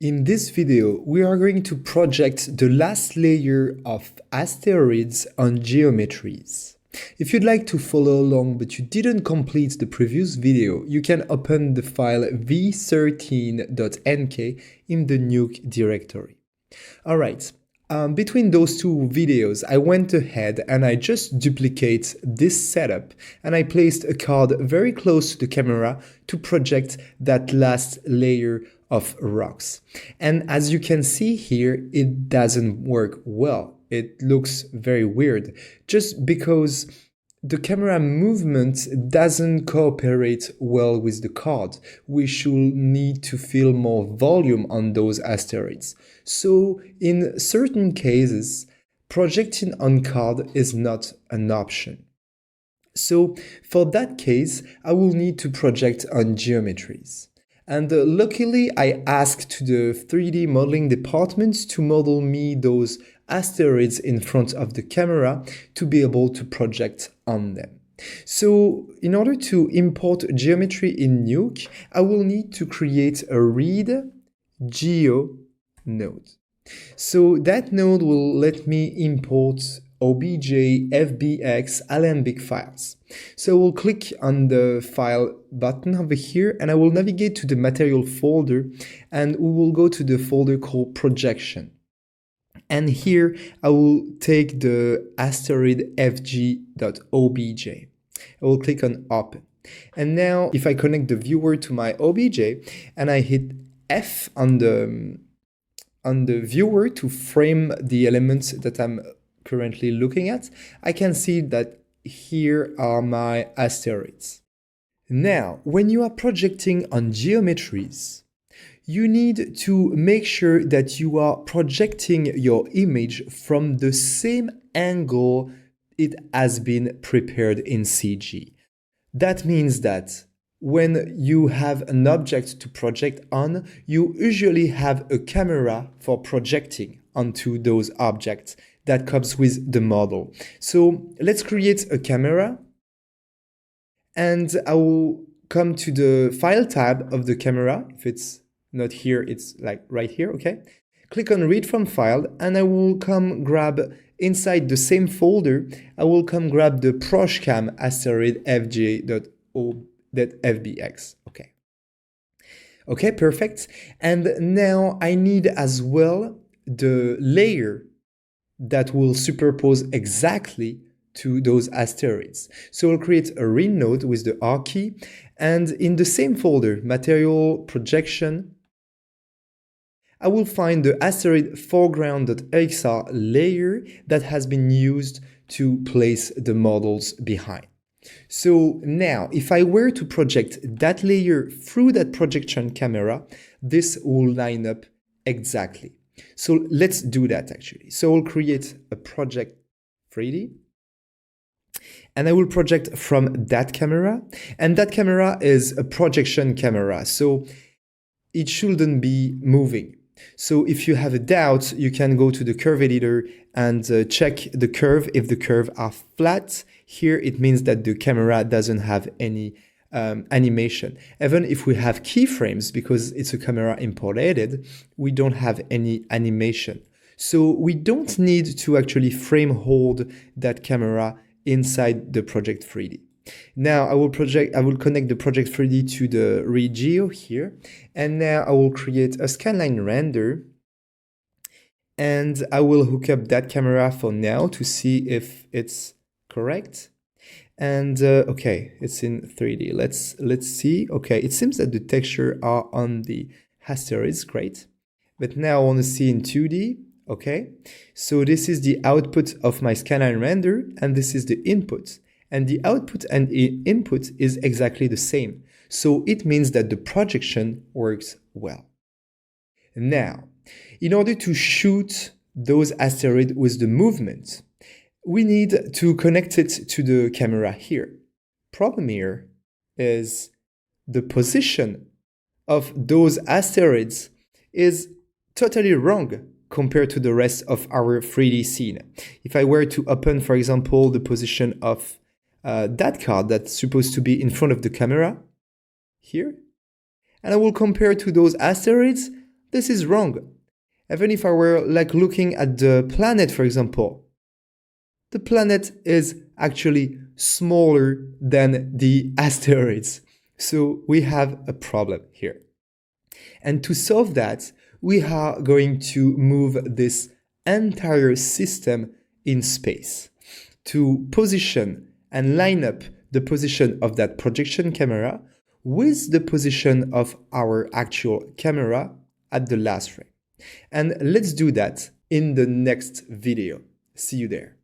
In this video, we are going to project the last layer of asteroids on geometries. If you'd like to follow along but you didn't complete the previous video, you can open the file v13.nk in the nuke directory. Alright, between those two videos, I went ahead and I just duplicate this setup and I placed a card very close to the camera to project that last layer of rocks. And as you can see here, it doesn't work well. It looks very weird just because the camera movement doesn't cooperate well with the card. We should need to fill more volume on those asteroids. So in certain cases, projecting on card is not an option. So for that case, I will need to project on geometries. And luckily, I asked the 3D modeling department to model me those asteroids in front of the camera to be able to project on them. So in order to import geometry in Nuke, I will need to create a read geo node. So that node will let me import obj, fbx, alembic files. So we'll click on the file button over here and I will navigate to the material folder and we will go to the folder called projection. And here I will take the asteroid fg.obj. I will click on open. And now if I connect the viewer to my obj and I hit F on the viewer to frame the elements that I'm currently looking at, I can see that here are my asteroids. Now, when you are projecting on geometries, you need to make sure that you are projecting your image from the same angle it has been prepared in CG. That means that when you have an object to project on, you usually have a camera for projecting onto those objects that comes with the model. So let's create a camera and I will come to the file tab of the camera. If it's not here, it's like right here, okay? Click on read from file and I will come grab inside the same folder, I will come grab the proshcam asteroid fj.fbx, okay. Okay, perfect. And now I need as well the layer that will superpose exactly to those asteroids. So we'll create a read node with the R key and in the same folder, material projection, I will find the asteroid foreground.xr layer that has been used to place the models behind. So now, if I were to project that layer through that projection camera, this will line up exactly. So let's do that actually. So I'll create a project 3D and I will project from that camera, and that camera is a projection camera, so it shouldn't be moving. So if you have a doubt, you can go to the curve editor and check the curve. If the curves are flat, here it means that the camera doesn't have any animation. Even if we have keyframes, because it's a camera imported, we don't have any animation. So we don't need to actually frame hold that camera inside the project 3D. Now I will connect the project 3D to the read geo here, and now I will create a scanline render and I will hook up that camera for now to see if it's correct. And okay, it's in 3D. Let's see. Okay, it seems that the texture are on the asteroids, great. But now I want to see in 2D. Okay, so this is the output of my scanline render and this is the input. And the output and input is exactly the same. So it means that the projection works well. Now, in order to shoot those asteroids with the movement, we need to connect it to the camera here. Problem here is the position of those asteroids is totally wrong compared to the rest of our 3D scene. If I were to open, for example, the position of that card that's supposed to be in front of the camera here, and I will compare to those asteroids, This is wrong. Even if I were like looking at the planet, for example, the planet is actually smaller than the asteroids. So we have a problem here. And to solve that, we are going to move this entire system in space to position and line up the position of that projection camera with the position of our actual camera at the last frame. And let's do that in the next video. See you there.